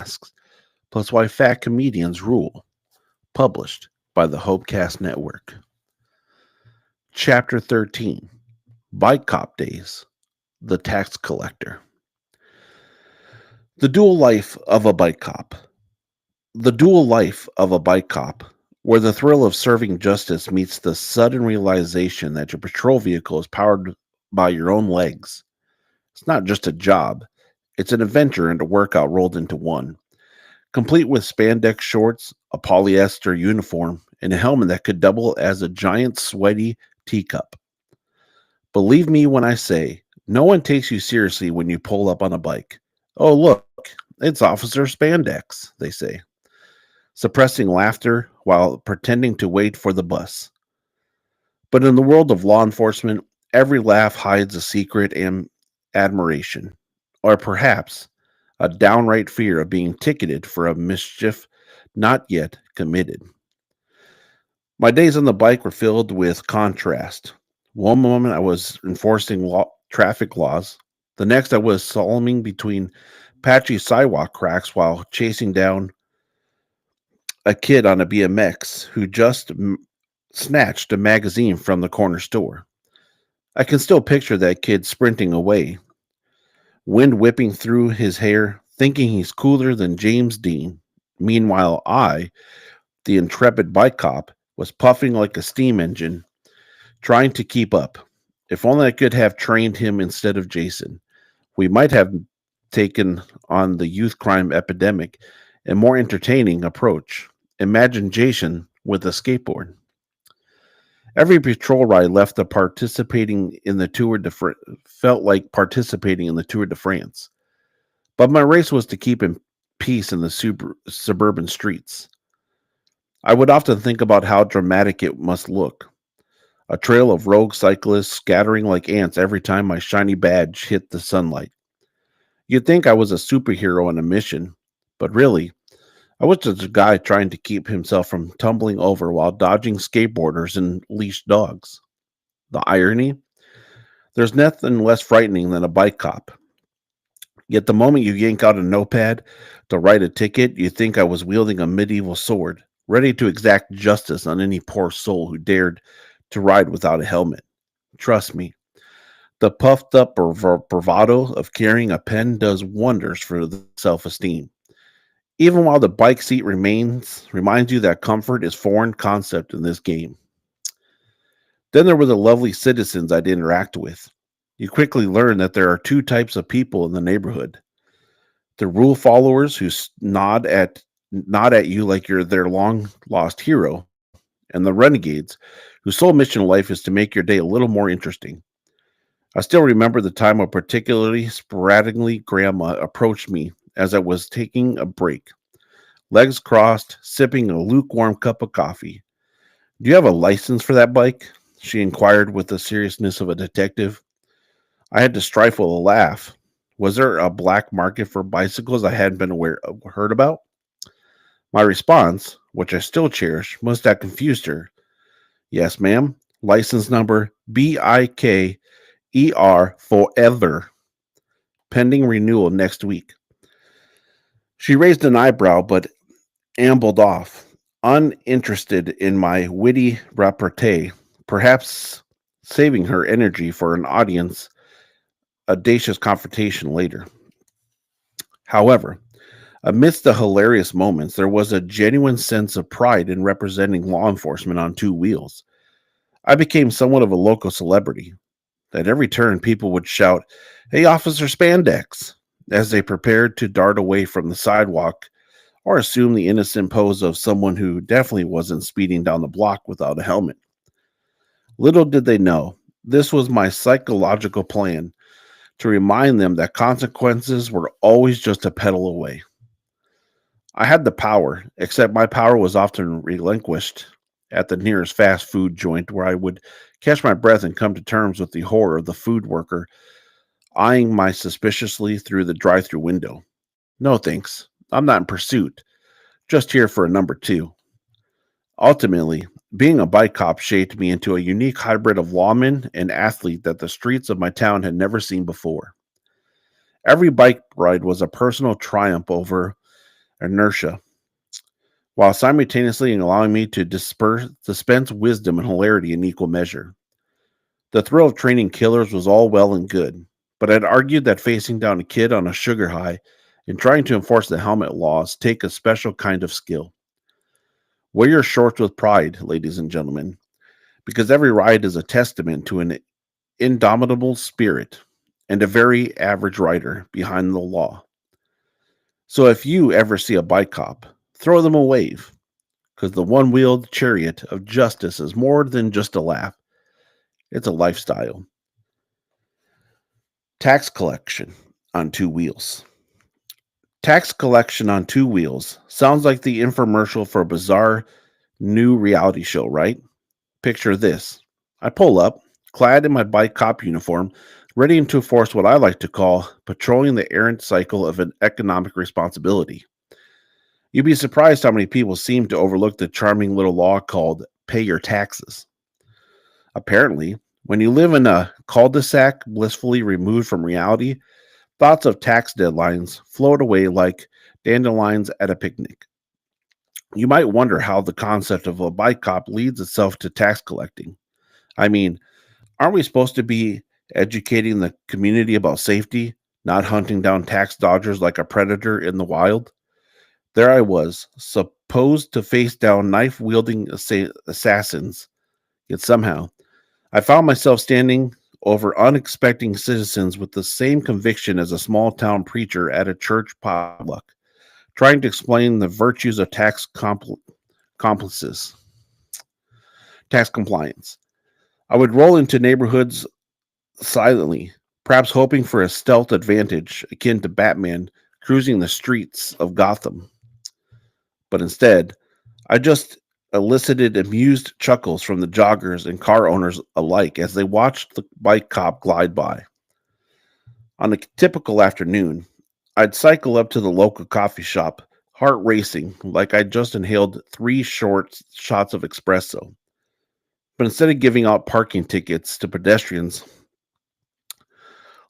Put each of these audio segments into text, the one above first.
masks, plus why fat comedians rule. Published by the Hopecast Network. Chapter 13: Bike Cop Days. The Tax Collector. The dual life of a bike cop. The dual life of a bike cop, where the thrill of serving justice meets the sudden realization that your patrol vehicle is powered by your own legs. It's not just a job, it's an adventure and a workout rolled into one, complete with spandex shorts, a polyester uniform, and a helmet that could double as a giant sweaty teacup. Believe me when I say, no one takes you seriously when you pull up on a bike. Oh, look, it's Officer Spandex, they say, suppressing laughter while pretending to wait for the bus. But in the world of law enforcement, every laugh hides a secret and admiration, or perhaps a downright fear of being ticketed for a mischief not yet committed. My days on the bike were filled with contrast. One moment I was enforcing traffic laws, the next I was salming between patchy sidewalk cracks while chasing down a kid on a BMX who just snatched a magazine from the corner store. I can still picture that kid sprinting away, wind whipping through his hair, thinking he's cooler than James Dean. Meanwhile, I, the intrepid bike cop, was puffing like a steam engine, trying to keep up. If only I could have trained him instead of Jason. We might have taken on the youth crime epidemic a more entertaining approach. Imagine Jason with a skateboard. Every patrol ride left the participating in the Tour de France felt like participating in the Tour de France. But my race was to keep in peace in the suburban streets. I would often think about how dramatic it must look. A trail of rogue cyclists scattering like ants every time my shiny badge hit the sunlight. You'd think I was a superhero on a mission, but really, I was just a guy trying to keep himself from tumbling over while dodging skateboarders and leashed dogs. The irony? There's nothing less frightening than a bike cop. Yet the moment you yank out a notepad to write a ticket, you think I was wielding a medieval sword, ready to exact justice on any poor soul who dared to ride without a helmet. Trust me, the puffed up bravado of carrying a pen does wonders for the self-esteem. Even while the bike seat reminds you that comfort is foreign concept in this game. Then there were the lovely citizens I'd interact with. You quickly learn that there are two types of people in the neighborhood. The rule followers who nod at you like you're their long lost hero, and the renegades whose sole mission in life is to make your day a little more interesting. I still remember the time a particularly sporadically grandma approached me as I was taking a break, legs crossed, sipping a lukewarm cup of coffee. Do you have a license for that bike? She inquired with the seriousness of a detective. I had to stifle a laugh. Was there a black market for bicycles I hadn't been heard about? My response, which I still cherish, must have confused her. Yes, ma'am. License number BIKER forever. Pending renewal next week. She raised an eyebrow but ambled off, uninterested in my witty repartee, perhaps saving her energy for an audacious confrontation later. However, amidst the hilarious moments, there was a genuine sense of pride in representing law enforcement on two wheels. I became somewhat of a local celebrity. At every turn, people would shout, "Hey, Officer Spandex," as they prepared to dart away from the sidewalk or assume the innocent pose of someone who definitely wasn't speeding down the block without a helmet. Little did they know, this was my psychological plan to remind them that consequences were always just a pedal away. I had the power, except my power was often relinquished at the nearest fast food joint where I would catch my breath and come to terms with the horror of the food worker eyeing my suspiciously through the drive-through window. No thanks. I'm not in pursuit. Just here for a number two. Ultimately, being a bike cop shaped me into a unique hybrid of lawman and athlete that the streets of my town had never seen before. Every bike ride was a personal triumph over inertia, while simultaneously allowing me to dispense wisdom and hilarity in equal measure. The thrill of training killers was all well and good, but I'd argued that facing down a kid on a sugar high and trying to enforce the helmet laws take a special kind of skill. Wear your shorts with pride, ladies and gentlemen, because every ride is a testament to an indomitable spirit and a very average rider behind the law. So if you ever see a bike cop, throw them a wave, because the one wheeled chariot of justice is more than just a laugh, it's a lifestyle. Tax collection on two wheels. Tax collection on two wheels sounds like the infomercial for a bizarre new reality show, right? Picture this. I pull up, clad in my bike cop uniform, ready to enforce what I like to call patrolling the errant cycle of an economic responsibility. You'd be surprised how many people seem to overlook the charming little law called pay your taxes. Apparently, when you live in a cul-de-sac blissfully removed from reality, thoughts of tax deadlines float away like dandelions at a picnic. You might wonder how the concept of a bike cop leads itself to tax collecting. I mean, aren't we supposed to be educating the community about safety, not hunting down tax dodgers like a predator in the wild? There I was, supposed to face down knife wielding assassins, yet somehow I found myself standing over unexpected citizens with the same conviction as a small town preacher at a church potluck, trying to explain the virtues of complices, tax compliance. I would roll into neighborhoods silently, perhaps hoping for a stealth advantage akin to Batman cruising the streets of Gotham. But instead, I just elicited amused chuckles from the joggers and car owners alike as they watched the bike cop glide by. On a typical afternoon, I'd cycle up to the local coffee shop, heart racing like I'd just inhaled three short shots of espresso. But instead of giving out parking tickets to pedestrians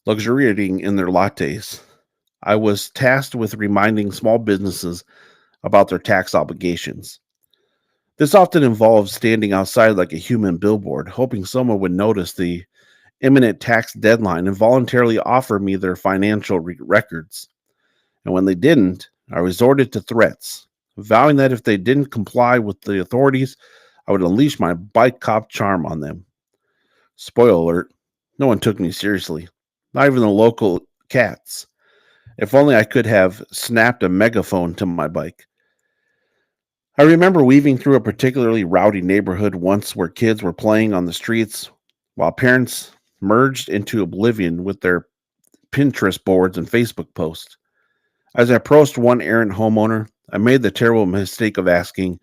luxuriating in their lattes, I was tasked with reminding small businesses about their tax obligations. This often involves standing outside like a human billboard, hoping someone would notice the imminent tax deadline and voluntarily offer me their financial records. And when they didn't, I resorted to threats, vowing that if they didn't comply with the authorities, I would unleash my bike cop charm on them. Spoiler alert, no one took me seriously, not even the local cats. If only I could have snapped a megaphone to my bike. I remember weaving through a particularly rowdy neighborhood once where kids were playing on the streets while parents merged into oblivion with their Pinterest boards and Facebook posts. As I approached one errant homeowner, I made the terrible mistake of asking,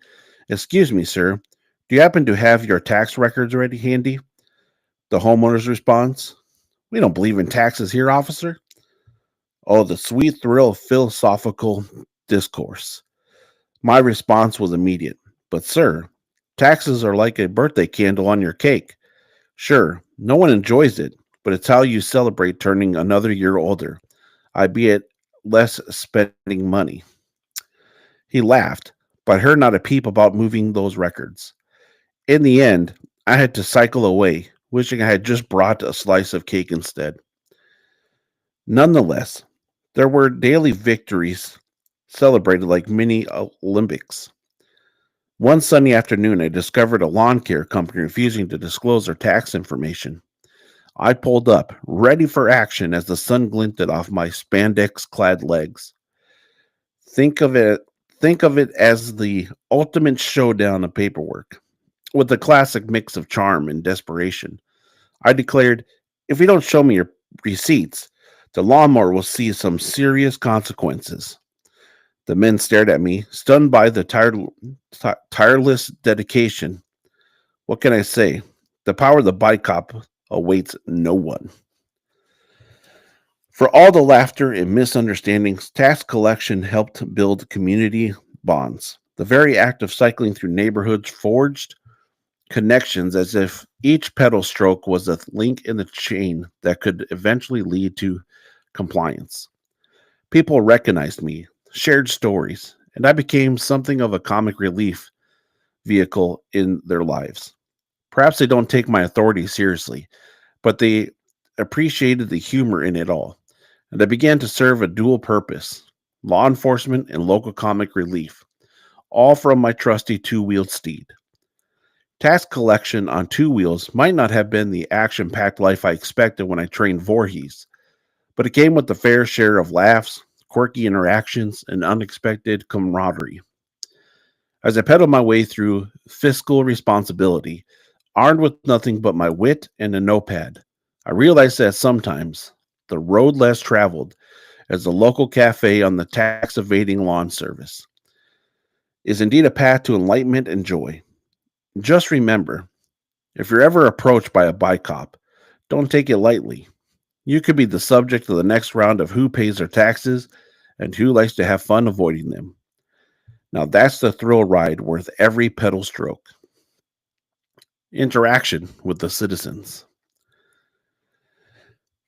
"Excuse me, sir, do you happen to have your tax records ready handy?" The homeowner's response, "We don't believe in taxes here, officer." Oh, the sweet thrill of philosophical discourse. My response was immediate. "But, sir, taxes are like a birthday candle on your cake. Sure, no one enjoys it, but it's how you celebrate turning another year older, albeit less spending money." He laughed, but I heard not a peep about moving those records. In the end, I had to cycle away, wishing I had just brought a slice of cake instead. Nonetheless, there were daily victories celebrated like mini Olympics. One sunny afternoon, I discovered a lawn care company refusing to disclose their tax information. I pulled up, ready for action as the sun glinted off my spandex-clad legs. Think of it think of it as the ultimate showdown of paperwork, with a classic mix of charm and desperation. I declared, "If you don't show me your receipts, the lawnmower will see some serious consequences." The men stared at me, stunned by the tireless dedication. What can I say? The power of the bike cop awaits no one. For all the laughter and misunderstandings, tax collection helped build community bonds. The very act of cycling through neighborhoods forged connections as if each pedal stroke was a link in the chain that could eventually lead to compliance. People recognized me, shared stories, and I became something of a comic relief vehicle in their lives. Perhaps they don't take my authority seriously, but they appreciated the humor in it all, and I began to serve a dual purpose: law enforcement and local comic relief, all from my trusty two wheeled steed. Task collection on two wheels might not have been the action packed life I expected when I trained Voorhees, but it came with a fair share of laughs, quirky interactions, and unexpected camaraderie. As I pedaled my way through fiscal responsibility, armed with nothing but my wit and a notepad, I realized that sometimes the road less traveled, as the local cafe on the tax evading lawn service, is indeed a path to enlightenment and joy. Just remember, if you're ever approached by a bike cop, don't take it lightly. You could be the subject of the next round of who pays their taxes and who likes to have fun avoiding them. Now that's the thrill ride worth every pedal stroke. Interaction with the citizens.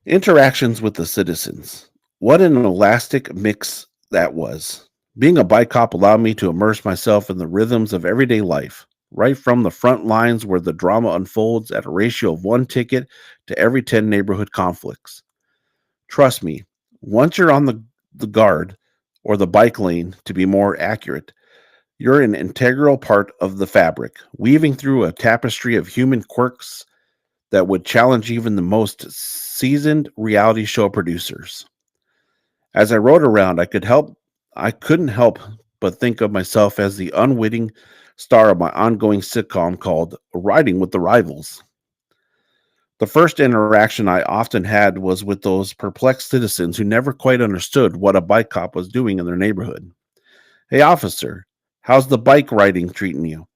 Interactions with the citizens. What an elastic mix that was. Being a bike cop allowed me to immerse myself in the rhythms of everyday life, right from the front lines where the drama unfolds at a ratio of one ticket to every 10 neighborhood conflicts. Trust me, once you're on the guard, or the bike lane to be more accurate, you're an integral part of the fabric, weaving through a tapestry of human quirks that would challenge even the most seasoned reality show producers. As I rode around, I couldn't help but think of myself as the unwitting star of my ongoing sitcom called Riding with the Rivals. The first interaction I often had was with those perplexed citizens who never quite understood what a bike cop was doing in their neighborhood. "Hey, officer, how's the bike riding treating you?"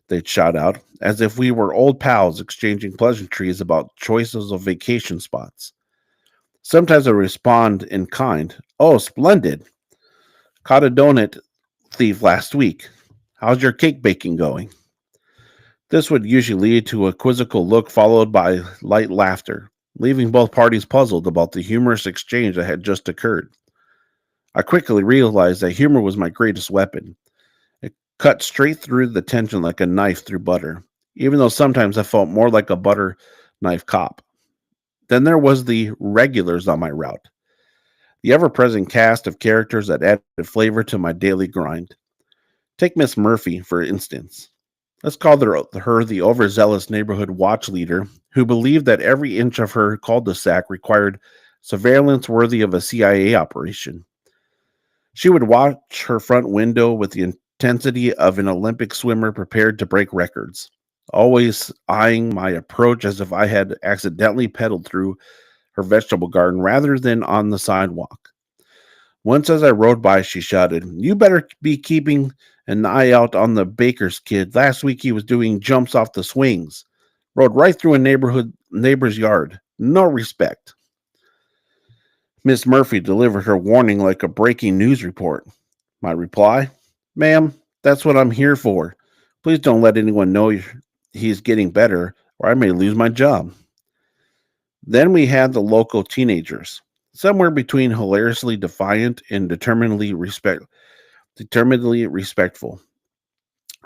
They'd shout out, as if we were old pals exchanging pleasantries about choices of vacation spots. Sometimes I respond in kind: "Oh, splendid. Caught a donut thief last week. How's your cake baking going?" This would usually lead to a quizzical look followed by light laughter, leaving both parties puzzled about the humorous exchange that had just occurred. I quickly realized that humor was my greatest weapon. It cut straight through the tension like a knife through butter, even though sometimes I felt more like a butter knife cop. Then there was the regulars on my route, the ever present cast of characters that added flavor to my daily grind. Take Miss Murphy, for instance. Let's call her the overzealous neighborhood watch leader who believed that every inch of her cul-de-sac required surveillance worthy of a CIA operation. She would watch her front window with the intensity of an Olympic swimmer prepared to break records, always eyeing my approach as if I had accidentally pedaled through her vegetable garden rather than on the sidewalk. Once, as I rode by, she shouted, "You better be keeping an eye out on the baker's kid. Last week he was doing jumps off the swings. Rode right through a neighbor's yard. No respect." Miss Murphy delivered her warning like a breaking news report. My reply: "Ma'am, that's what I'm here for. Please don't let anyone know he's getting better, or I may lose my job." Then we had the local teenagers, somewhere between hilariously defiant and determinedly respectful.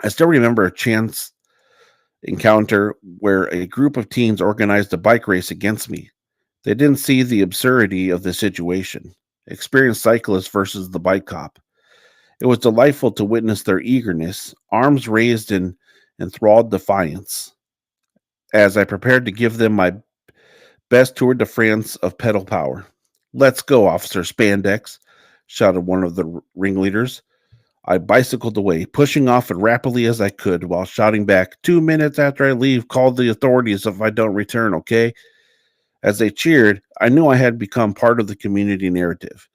I still remember a chance encounter where a group of teens organized a bike race against me. They didn't see the absurdity of the situation. Experienced cyclists versus the bike cop. It was delightful to witness their eagerness, arms raised in enthralled defiance, as I prepared to give them my best Tour de France of pedal power. "Let's go, Officer Spandex," shouted one of the ringleaders. I bicycled away, pushing off as rapidly as I could while shouting back, "2 minutes after I leave, call the authorities if I don't return, okay?" As they cheered, I knew I had become part of the community narrative,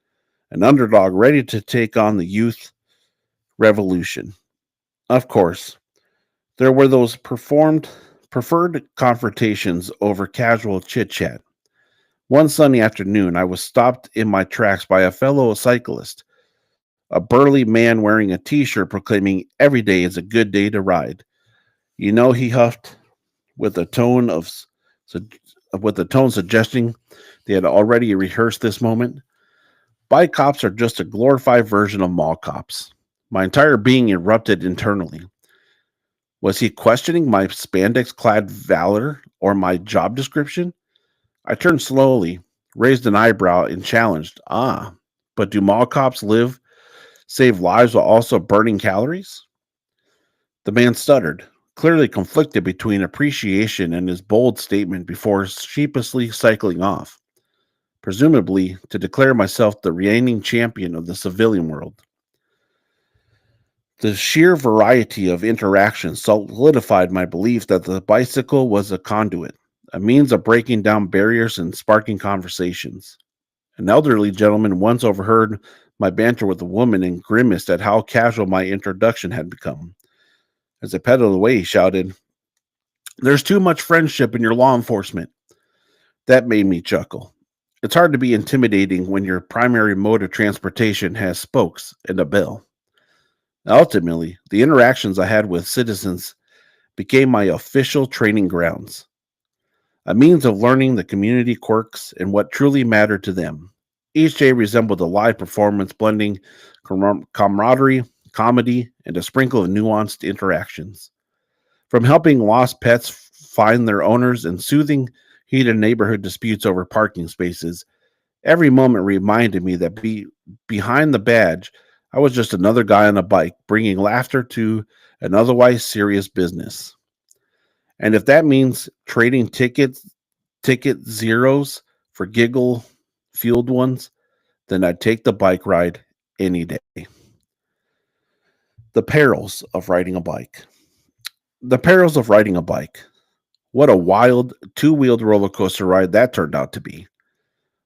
an underdog ready to take on the youth revolution. Of course, there were those preferred confrontations over casual chit chat. One sunny afternoon, I was stopped in my tracks by a fellow cyclist, a burly man wearing a t-shirt proclaiming every day is a good day to ride. "You know," he huffed, with a tone of with a tone suggesting they had already rehearsed this moment, Bike cops are just a glorified version of mall cops. My entire being erupted internally. Was he questioning my spandex clad valor or my job description? I turned slowly, raised an eyebrow, and challenged, but do mall cops save lives while also burning calories? The man stuttered, clearly conflicted between appreciation and his bold statement before sheepishly cycling off, presumably to declare myself the reigning champion of the civilian world. The sheer variety of interactions solidified my belief that the bicycle was a conduit, a means of breaking down barriers and sparking conversations. An elderly gentleman once overheard my banter with a woman and grimaced at how casual my introduction had become. As I pedaled away, he shouted, "There's too much friendship in your law enforcement." That made me chuckle. It's hard to be intimidating when your primary mode of transportation has spokes and a bell. Ultimately, the interactions I had with citizens became my official training grounds, a means of learning the community quirks and what truly mattered to them. Each day resembled a live performance blending camaraderie, comedy, and a sprinkle of nuanced interactions. From helping lost pets find their owners and soothing heated neighborhood disputes over parking spaces, every moment reminded me that behind the badge, I was just another guy on a bike bringing laughter to an otherwise serious business. And if that means trading ticket zeros for giggle fueled ones, then I'd take the bike ride any day. The perils of riding a bike. The perils of riding a bike. What a wild two-wheeled roller coaster ride that turned out to be.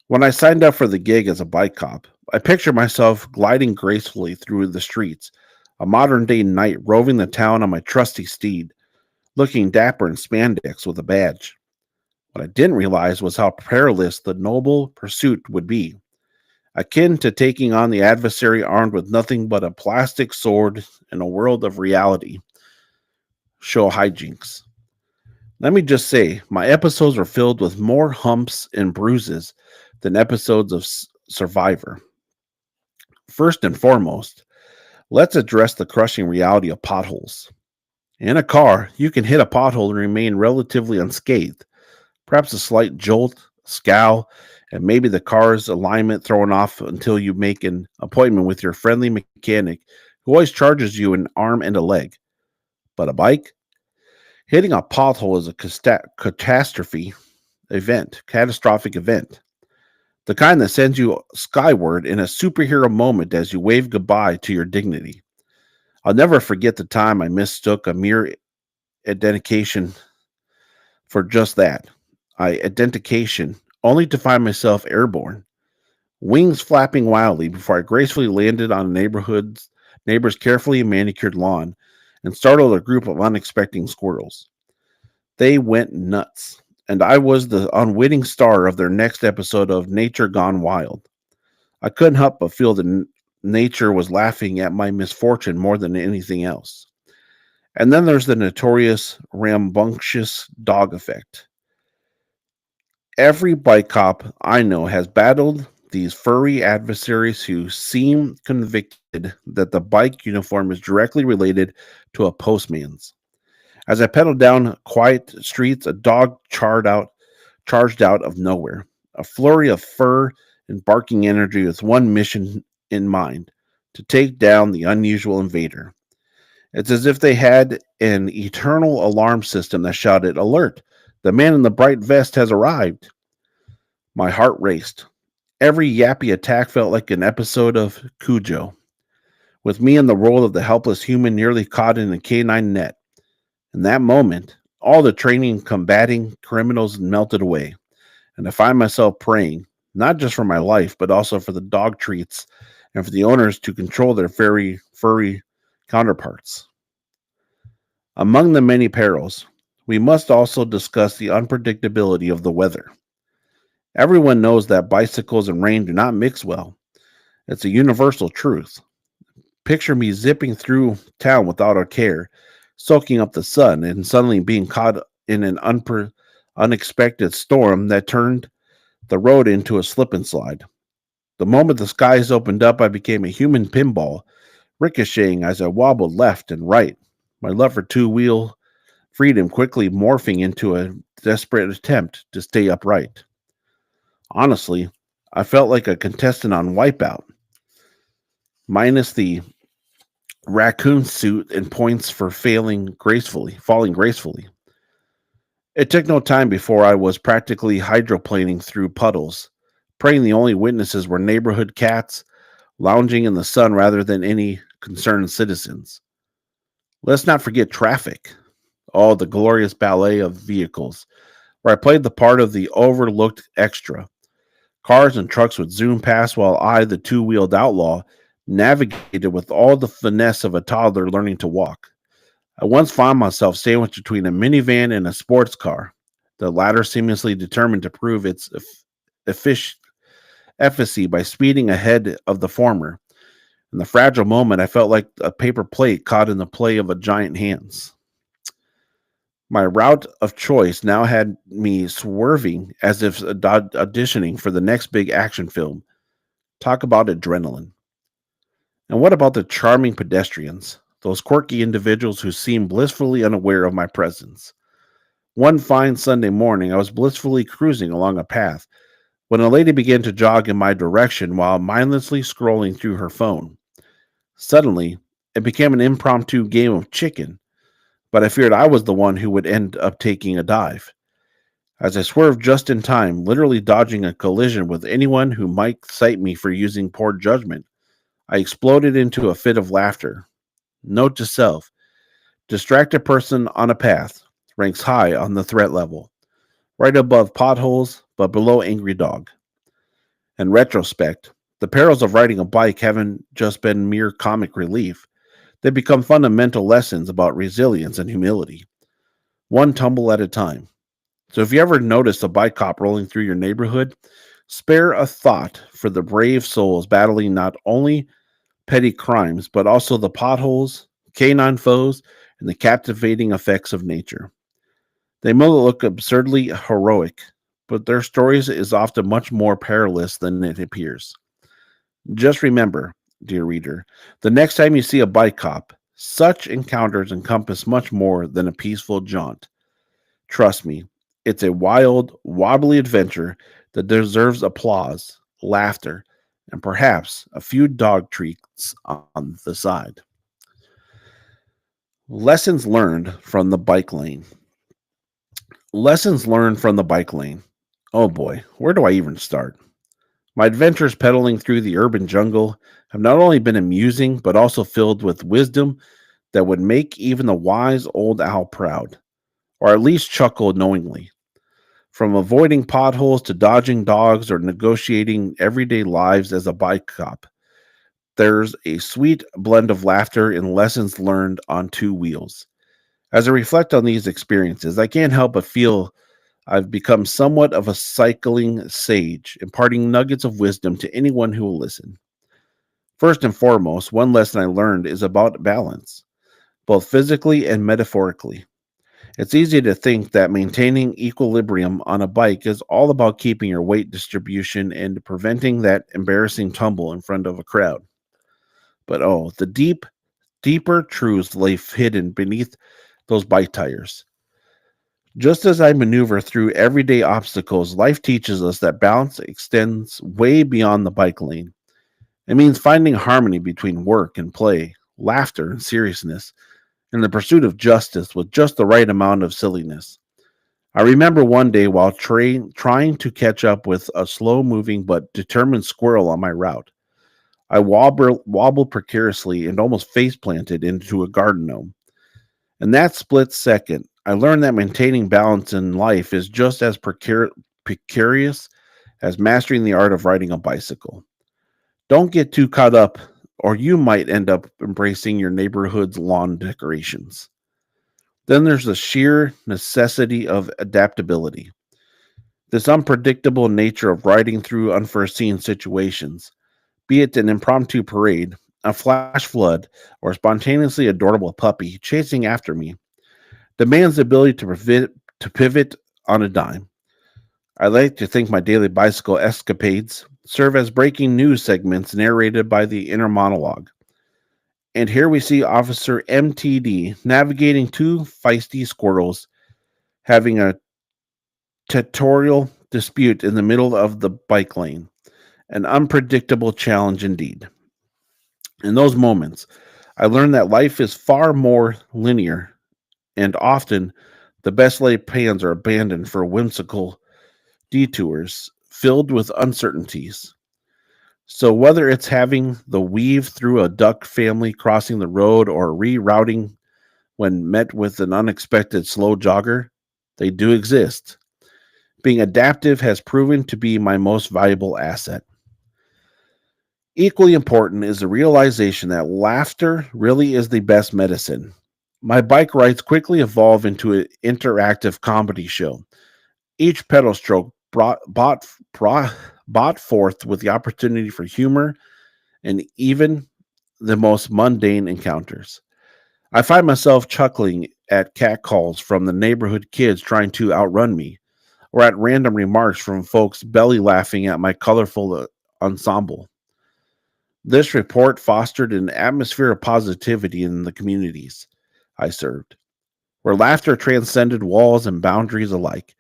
When I signed up for the gig as a bike cop, I pictured myself gliding gracefully through the streets, a modern day knight roving the town on my trusty steed, looking dapper in spandex with a badge. What I didn't realize was how perilous the noble pursuit would be, akin to taking on the adversary armed with nothing but a plastic sword in a world of reality. Show hijinks. Let me just say, my episodes are filled with more humps and bruises than episodes of Survivor. First and foremost, let's address the crushing reality of potholes. In a car, you can hit a pothole and remain relatively unscathed. Perhaps a slight jolt, scowl, and maybe the car's alignment thrown off until you make an appointment with your friendly mechanic who always charges you an arm and a leg. But a bike? Hitting a pothole is a catastrophic event. The kind that sends you skyward in a superhero moment as you wave goodbye to your dignity. I'll never forget the time I mistook a mere identification for just that. Identification, only to find myself airborne, wings flapping wildly before I gracefully landed on a neighbor's carefully manicured lawn and startled a group of unexpecting squirrels. They went nuts, and I was the unwitting star of their next episode of Nature Gone Wild. I couldn't help but feel that nature was laughing at my misfortune more than anything else. And then there's the notorious rambunctious dog effect. Every bike cop I know has battled these furry adversaries who seem convicted that the bike uniform is directly related to a postman's. As I pedaled down quiet streets, a dog charged out of nowhere, a flurry of fur and barking energy with one mission in mind: to take down the unusual invader. It's as if they had an eternal alarm system that shouted, "Alert! The man in the bright vest has arrived." My heart raced. Every yappy attack felt like an episode of Cujo, with me in the role of the helpless human nearly caught in a canine net. In that moment, all the training combating criminals melted away, and I find myself praying, not just for my life, but also for the dog treats and for the owners to control their very furry counterparts. Among the many perils, we must also discuss the unpredictability of the weather. Everyone knows that bicycles and rain do not mix well. It's a universal truth. Picture me zipping through town without a care, soaking up the sun, and suddenly being caught in an unexpected storm that turned the road into a slip and slide. The moment the skies opened up, I became a human pinball, ricocheting as I wobbled left and right, my love for two wheel freedom quickly morphing into a desperate attempt to stay upright. Honestly, I felt like a contestant on Wipeout, minus the raccoon suit and points for falling gracefully. It took no time before I was practically hydroplaning through puddles, praying the only witnesses were neighborhood cats lounging in the sun rather than any concerned citizens. Let's not forget traffic. Oh, the glorious ballet of vehicles, where I played the part of the overlooked extra. Cars and trucks would zoom past while I, the two wheeled outlaw, navigated with all the finesse of a toddler learning to walk. I once found myself sandwiched between a minivan and a sports car, the latter seamlessly determined to prove its effic- efficacy by speeding ahead of the former. In the fragile moment, I felt like a paper plate caught in the play of a giant hands. My route of choice now had me swerving as if auditioning for the next big action film. Talk about adrenaline. And what about the charming pedestrians, those quirky individuals who seemed blissfully unaware of my presence? One fine Sunday morning, I was blissfully cruising along a path when a lady began to jog in my direction while mindlessly scrolling through her phone. Suddenly, it became an impromptu game of chicken, but I feared I was the one who would end up taking a dive. As I swerved just in time, literally dodging a collision with anyone who might cite me for using poor judgment, I exploded into a fit of laughter. Note to self: distracted person on a path ranks high on the threat level, right above potholes, but below angry dog. In retrospect, the perils of riding a bike haven't just been mere comic relief. They become fundamental lessons about resilience and humility, one tumble at a time. So if you ever notice a bike cop rolling through your neighborhood, spare a thought for the brave souls battling not only petty crimes, but also the potholes, canine foes, and the captivating effects of nature. They may look absurdly heroic, but their stories is often much more perilous than it appears. Just remember, dear reader, the next time you see a bike cop, such encounters encompass much more than a peaceful jaunt. Trust me, it's a wild, wobbly adventure that deserves applause, laughter, and perhaps a few dog treats on the side. Lessons learned from the bike lane. Lessons learned from the bike lane. Oh boy, where do I even start? My adventures pedaling through the urban jungle have not only been amusing, but also filled with wisdom that would make even the wise old owl proud, or at least chuckle knowingly. From avoiding potholes to dodging dogs or negotiating everyday lives as a bike cop, there's a sweet blend of laughter and lessons learned on two wheels. As I reflect on these experiences, I can't help but feel I've become somewhat of a cycling sage, imparting nuggets of wisdom to anyone who will listen. First and foremost, one lesson I learned is about balance, both physically and metaphorically. It's easy to think that maintaining equilibrium on a bike is all about keeping your weight distribution and preventing that embarrassing tumble in front of a crowd. But oh, the deeper truths lay hidden beneath those bike tires. Just as I maneuver through everyday obstacles, life teaches us that balance extends way beyond the bike lane. It means finding harmony between work and play, laughter and seriousness, and the pursuit of justice with just the right amount of silliness. I remember one day while trying to catch up with a slow moving but determined squirrel on my route. I wobbled precariously and almost face planted into a garden gnome. In that split second, I learned that maintaining balance in life is just as precarious as mastering the art of riding a bicycle. Don't get too caught up, or you might end up embracing your neighborhood's lawn decorations. Then there's the sheer necessity of adaptability. This unpredictable nature of riding through unforeseen situations, be it an impromptu parade, a flash flood, or a spontaneously adorable puppy chasing after me, demands the ability to pivot on a dime. I like to think my daily bicycle escapades serve as breaking news segments narrated by the inner monologue. And here we see Officer MTD navigating two feisty squirrels having a territorial dispute in the middle of the bike lane. An unpredictable challenge indeed. In those moments, I learned that life is far more linear, and often the best laid plans are abandoned for whimsical detours filled with uncertainties. So, whether it's having the weave through a duck family crossing the road or rerouting when met with an unexpected slow jogger, they do exist. Being adaptive has proven to be my most valuable asset. Equally important is the realization that laughter really is the best medicine. My bike rides quickly evolve into an interactive comedy show. Each pedal stroke brought forth with the opportunity for humor and even the most mundane encounters. I find myself chuckling at catcalls from the neighborhood kids trying to outrun me, or at random remarks from folks belly laughing at my colorful ensemble. This report fostered an atmosphere of positivity in the communities I served, where laughter transcended walls and boundaries alike.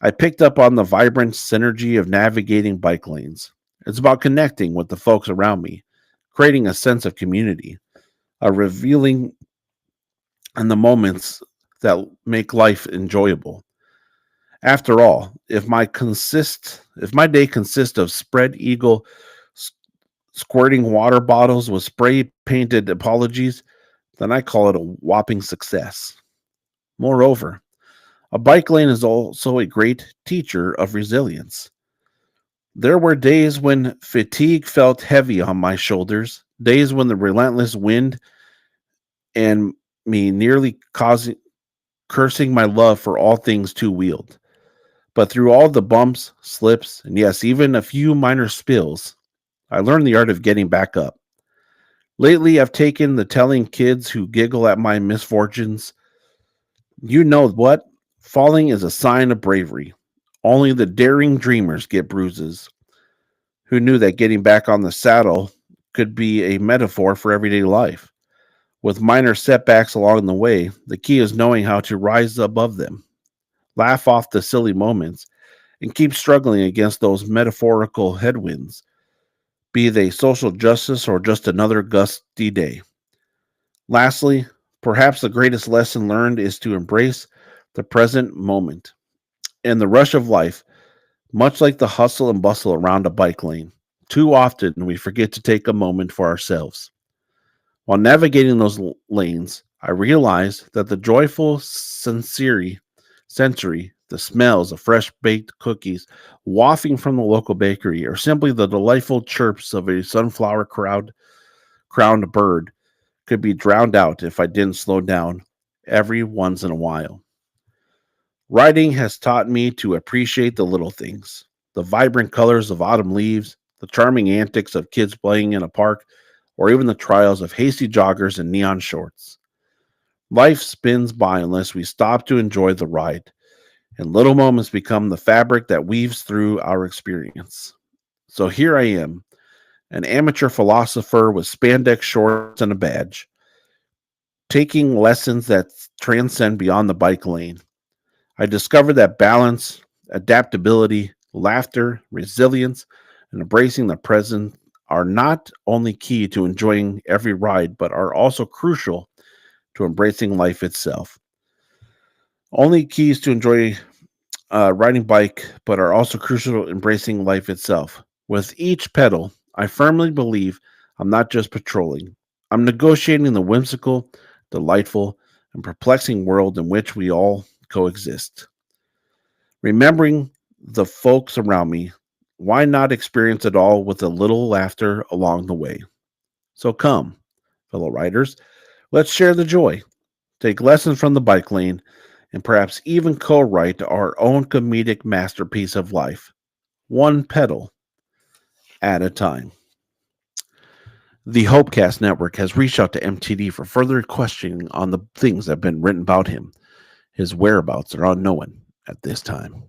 I picked up on the vibrant synergy of navigating bike lanes. It's about connecting with the folks around me, creating a sense of community, a revealing in the moments that make life enjoyable. After all, if my day consists of spread eagle squirting water bottles with spray painted apologies, then I call it a whopping success. Moreover, a bike lane is also a great teacher of resilience. There were days when fatigue felt heavy on my shoulders, days when the relentless wind and me nearly causing cursing my love for all things two wheeled. But through all the bumps, slips, and yes, even a few minor spills, I learned the art of getting back up. Lately, I've taken the telling kids who giggle at my misfortunes, you know what? Falling is a sign of bravery. Only the daring dreamers get bruises. Who knew that getting back on the saddle could be a metaphor for everyday life? With minor setbacks along the way, the key is knowing how to rise above them, laugh off the silly moments, and keep struggling against those metaphorical headwinds, be they social justice or just another gusty day. Lastly, perhaps the greatest lesson learned is to embrace the present moment. In the rush of life, much like the hustle and bustle around a bike lane, too often we forget to take a moment for ourselves. While navigating those lanes, I realized that the joyful sensory, the smells of fresh baked cookies wafting from the local bakery, or simply the delightful chirps of a sunflower crowned bird could be drowned out if I didn't slow down every once in a while. Riding has taught me to appreciate the little things, the vibrant colors of autumn leaves, the charming antics of kids playing in a park, or even the trials of hasty joggers in neon shorts. Life spins by unless we stop to enjoy the ride, and little moments become the fabric that weaves through our experience. So here I am, an amateur philosopher with spandex shorts and a badge, taking lessons that transcend beyond the bike lane. I discovered that balance, adaptability, laughter, resilience, and embracing the present are not only key to enjoying every ride, but are also crucial to embracing life itself. Only keys to enjoy riding bike, but are also crucial to embracing life itself. With each pedal, I firmly believe I'm not just patrolling, I'm negotiating the whimsical, delightful, and perplexing world in which we all coexist. Remembering the folks around me, why not experience it all with a little laughter along the way? So come, fellow riders, let's share the joy, take lessons from the bike lane, and perhaps even co write our own comedic masterpiece of life, one pedal at a time. The Hopecast Network has reached out to MTD for further questioning on the things that have been written about him. His whereabouts are unknown at this time.